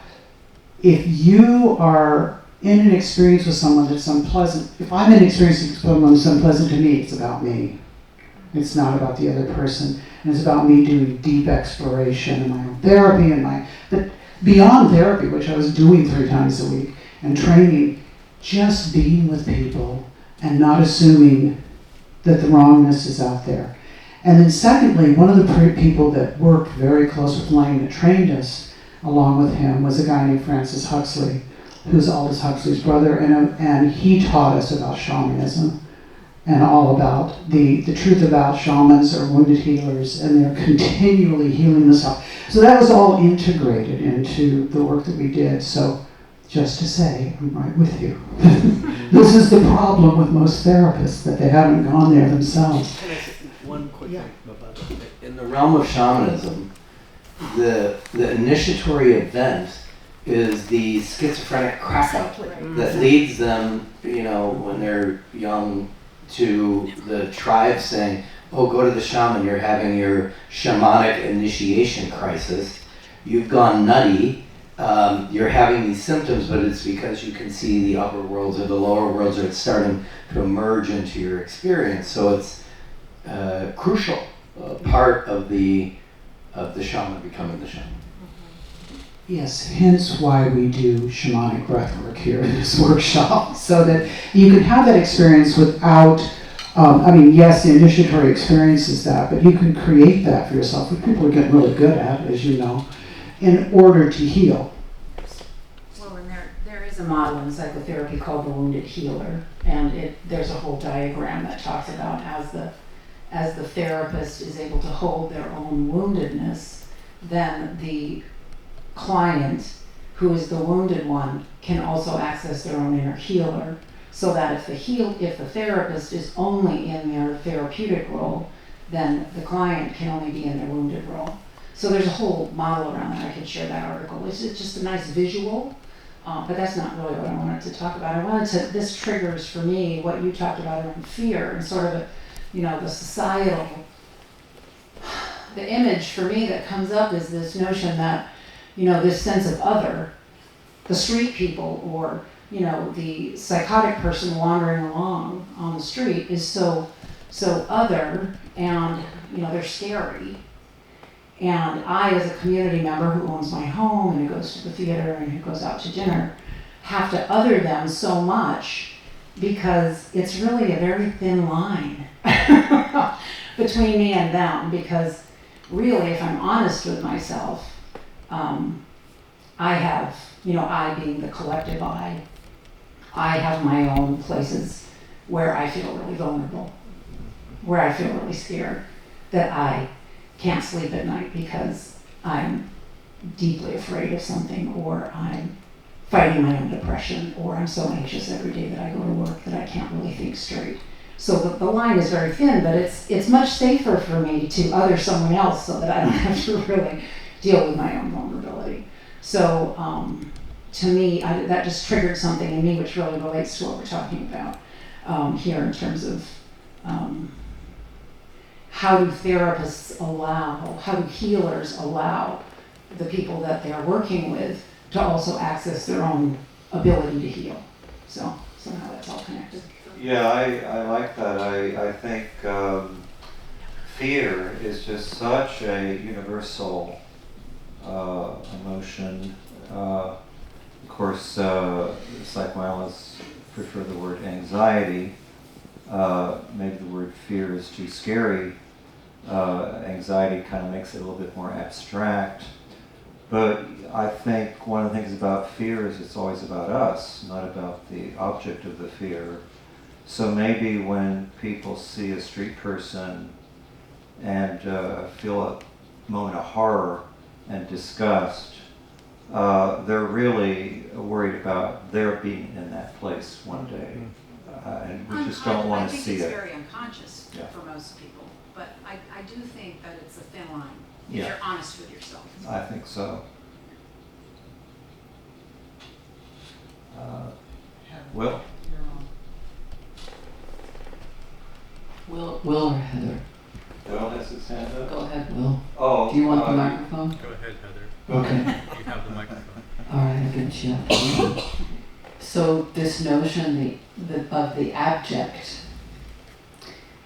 if you are in an experience with someone that's unpleasant, if I'm in an experience with someone that's unpleasant to me, it's about me. It's not about the other person. And it's about me doing deep exploration and my own therapy but beyond therapy, which I was doing 3 times a week, and training, just being with people and not assuming that the wrongness is out there. And then secondly, one of the people that worked very close with Lang that trained us along with him was a guy named Francis Huxley, who's Aldous Huxley's brother, and he taught us about shamanism and all about the truth about shamans or wounded healers, and they're continually healing themselves. So that was all integrated into the work that we did. So just to say, I'm right with you. This is the problem with most therapists, that they haven't gone there themselves. Can I say one quick thing about that? In the realm of shamanism, the initiatory event is the schizophrenic crack-up that leads them, you know, when they're young, to the tribe saying, oh, go to the shaman, you're having your shamanic initiation crisis. You've gone nutty. You're having these symptoms, but it's because you can see the upper worlds or the lower worlds, or it's starting to emerge into your experience. So it's a crucial part of the shaman becoming the shaman. Yes, hence why we do shamanic breathwork here in this workshop, so that you can have that experience without, yes, the initiatory experience is that, but you can create that for yourself, which people are getting really good at, as you know, in order to heal. Well, and there is a model in psychotherapy called the wounded healer, and there's a whole diagram that talks about as the therapist is able to hold their own woundedness, then the client, who is the wounded one, can also access their own inner healer, so that if the therapist is only in their therapeutic role, then the client can only be in their wounded role. So there's a whole model around that. I could share that article. It's just a nice visual, but that's not really what I wanted to talk about. This triggers for me what you talked about around fear and sort of the societal, the image for me that comes up is this notion that, this sense of other, the street people or, the psychotic person wandering along on the street is so other, and, they're scary. And I, as a community member who owns my home and who goes to the theater and who goes out to dinner, have to other them so much, because it's really a very thin line between me and them, because really, if I'm honest with myself, I have, I being the collective I, I have my own places where I feel really vulnerable, where I feel really scared, that I can't sleep at night because I'm deeply afraid of something, or I'm fighting my own depression, or I'm so anxious every day that I go to work that I can't really think straight. So the line is very thin, but it's much safer for me to other someone else so that I don't have to really deal with my own vulnerability. So to me, that just triggered something in me which really relates to what we're talking about here in terms of how do therapists allow, how do healers allow the people that they're working with to also access their own ability to heal. So somehow that's all connected. Yeah, I like that. I think fear is just such a universal emotion. Of course, psychoanalysts prefer the word anxiety. Maybe the word fear is too scary. Anxiety kind of makes it a little bit more abstract. But I think one of the things about fear is it's always about us, not about the object of the fear. So maybe when people see a street person and feel a moment of horror and disgust, they're really worried about their being in that place one day. And we just don't want to see I think it. it's very unconscious Yeah. for most people, but I do think that it's a thin line if Yeah. you're honest with yourself. I think so. Will? Will or Heather? Will has his hand up. Go ahead, Will. Oh. Do you want the microphone? Go ahead, Heather. Okay. You have the microphone. All right, I'll give it to you. So this notion of the abject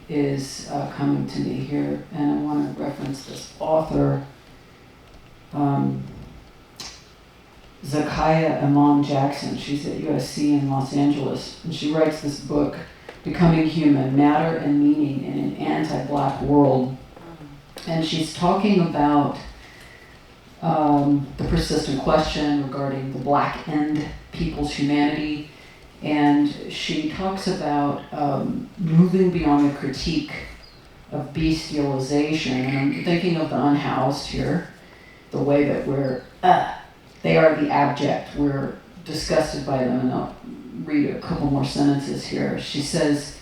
is coming to me here, and I want to reference this author, Zakiya Amon Jackson. She's at USC in Los Angeles, and she writes this book, Becoming Human, Matter and Meaning in an Anti-Black World. And she's talking about the persistent question regarding the blackened people's humanity. And she talks about moving beyond the critique of bestialization. And I'm thinking of the unhoused here, the way that they are the abject. We're disgusted by them. And I'll read a couple more sentences here. She says,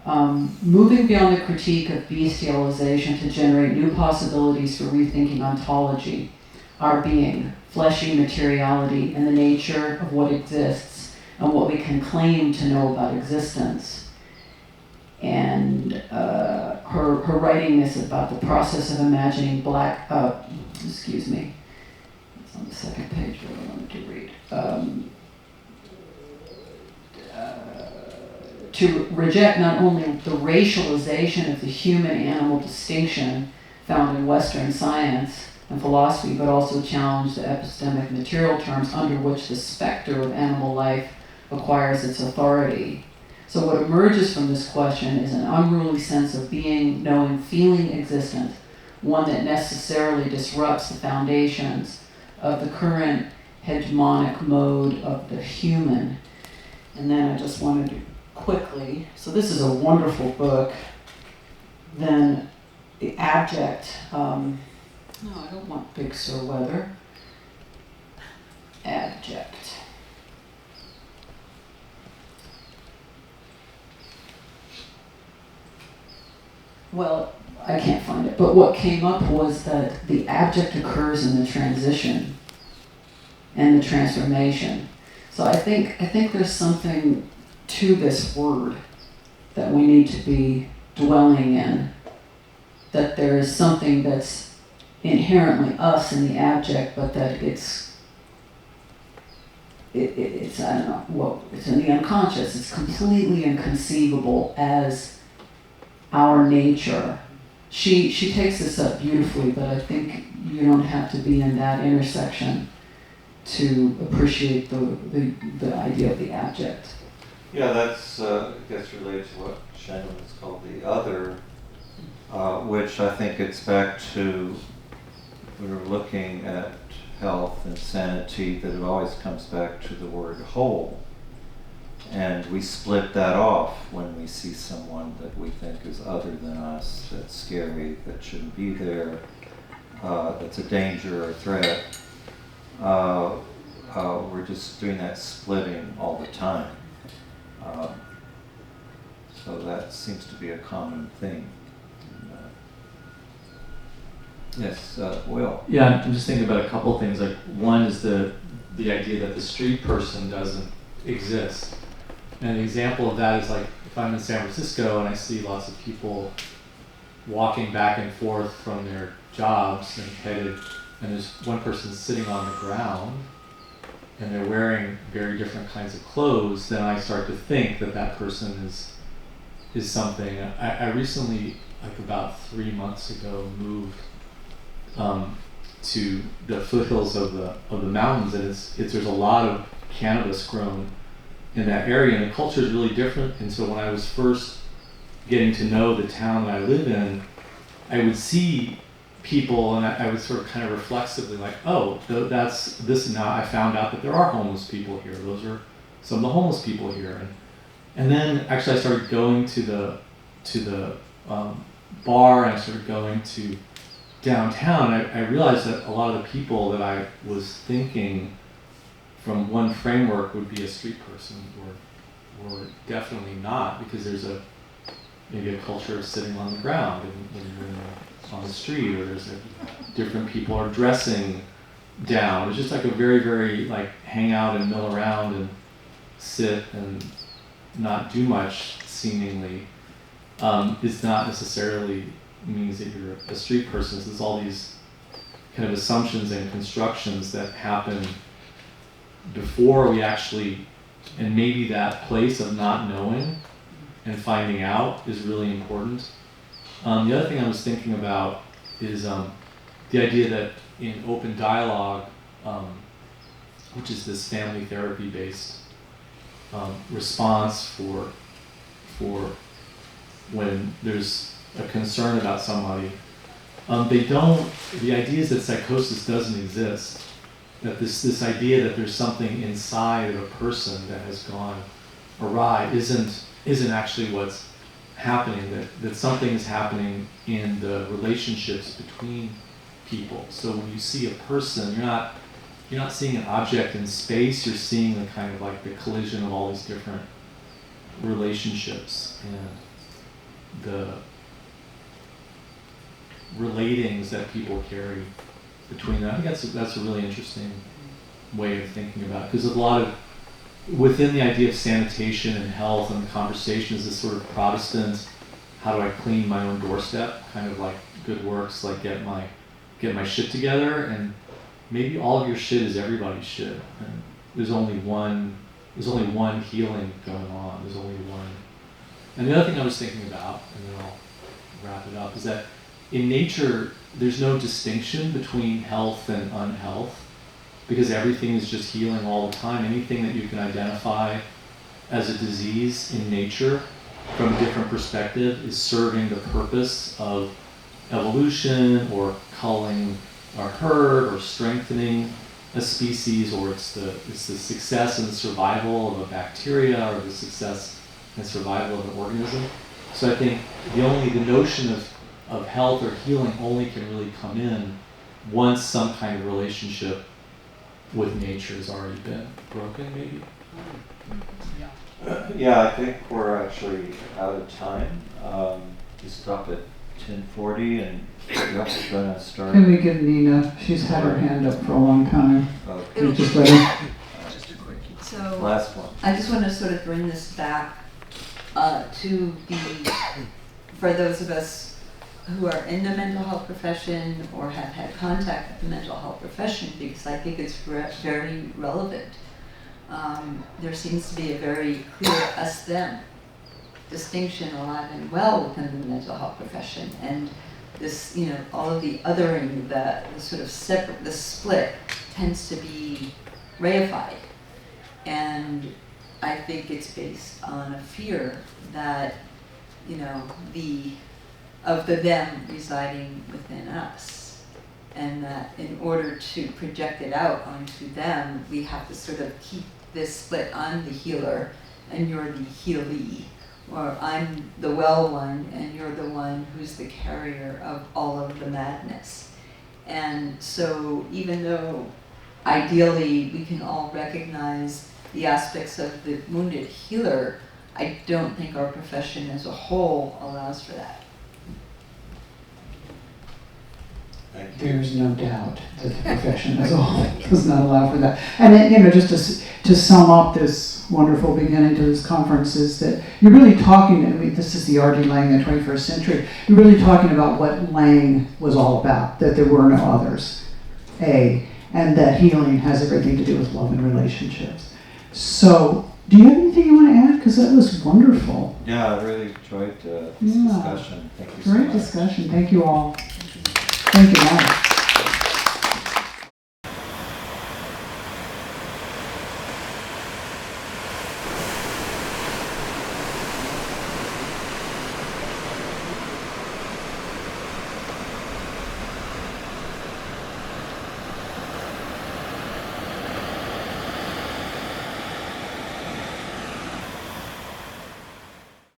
moving beyond the critique of bestialization to generate new possibilities for rethinking ontology, our being, fleshy materiality, and the nature of what exists and what we can claim to know about existence. And her writing is about the process of imagining excuse me, it's on the second page what I wanted to read. To reject not only the racialization of the human-animal distinction found in Western science and philosophy, but also challenge the epistemic material terms under which the specter of animal life acquires its authority. So what emerges from this question is an unruly sense of being, knowing, feeling existent, one that necessarily disrupts the foundations of the current hegemonic mode of the human. And then I just wanted to quickly, so this is a wonderful book, then the abject, no, I don't want Big Sur Weather, abject. Well, I can't find it, but what came up was that the abject occurs in the transition and the transformation. So I think there's something to this word that we need to be dwelling in, that there is something that's inherently us in the abject, but that it's I don't know, well, it's in the unconscious. It's completely inconceivable as our nature. She takes this up beautifully, but I think you don't have to be in that intersection to appreciate the idea of the abject. Yeah, that's gets related to what Shannon has called the other, which I think gets back to, we were looking at health and sanity, that it always comes back to the word whole. And we split that off when we see someone that we think is other than us, that's scary, that shouldn't be there, that's a danger or a threat. We're just doing that splitting all the time. So that seems to be a common thing. Yes, Will. Yeah, I'm just thinking about a couple things. Like, one is the idea that the street person doesn't exist. And an example of that is, like, if I'm in San Francisco and I see lots of people walking back and forth from their jobs and headed, and there's one person sitting on the ground and they're wearing very different kinds of clothes, then I start to think that that person is something. I recently, like about 3 months ago, moved to the foothills of the mountains, and there's a lot of cannabis grown in that area, and the culture is really different. And so when I was first getting to know the town that I live in, I would see people, and I would sort of kind of reflexively like, oh, that's this. Now I found out that there are homeless people here. Those are some of the homeless people here. And then actually I started going to the bar, and I started going to downtown. I realized that a lot of the people that I was thinking from one framework would be a street person were definitely not, because there's maybe a culture of sitting on the ground when you're on the street, or there's different people are dressing down. It's just like a very, very like hang out and mill around and sit and not do much seemingly is not necessarily means that you're a street person. So there's all these kind of assumptions and constructions that happen before we actually, and maybe that place of not knowing and finding out is really important. The other thing I was thinking about is the idea that in open dialogue, which is this family therapy based response for when there's a concern about somebody, the idea is that psychosis doesn't exist, that this idea that there's something inside of a person that has gone awry isn't actually what's happening, that something is happening in the relationships between people. So when you see a person, you're not seeing an object in space, you're seeing the kind of like the collision of all these different relationships and the relatings that people carry between them. I think that's a really interesting way of thinking about it, because a lot of within the idea of sanitation and health and the conversation is this sort of Protestant, how do I clean my own doorstep, kind of like good works, like get my shit together, and maybe all of your shit is everybody's shit, and there's only one healing going on, there's only one. And the other thing I was thinking about, and then I'll wrap it up, is that in nature there's no distinction between health and unhealth, because everything is just healing all the time. Anything that you can identify as a disease in nature from a different perspective is serving the purpose of evolution or culling a herd or strengthening a species, or it's the success and the survival of a bacteria, or the success and survival of an organism. So I think the notion of health or healing only can really come in once some kind of relationship with nature has already been broken, maybe. Yeah, I think we're actually out of time. We stop at 10:40, and you're going to start. Can we give Nina? She's had her hand up for a long time. Okay. Can we just let her? Just a quickie. So Last one. I just want to sort of bring this back to for those of us who are in the mental health profession or have had contact with the mental health profession, because I think it's very relevant. There seems to be a very clear us-them distinction alive and well within the mental health profession, and this, all of the othering, the sort of separate, the split tends to be reified, and I think it's based on a fear that, of the them residing within us, and that in order to project it out onto them, we have to sort of keep this split on the healer and you're the healee, or I'm the well one and you're the one who's the carrier of all of the madness. And so even though ideally we can all recognize the aspects of the wounded healer, I don't think our profession as a whole allows for that. There's no doubt that the profession as a whole does not allow for that. And then, you know, just to sum up this wonderful beginning to this conference is that you're really talking, I mean, this is the R.D. Laing in the 21st century, you're really talking about what Laing was all about, that there were no others, and that healing has everything to do with love and relationships. So, do you have anything you want to add? Because that was wonderful. Yeah, I really enjoyed this discussion. Thank you so Great much. discussion. Thank you all. Thank you, Mike.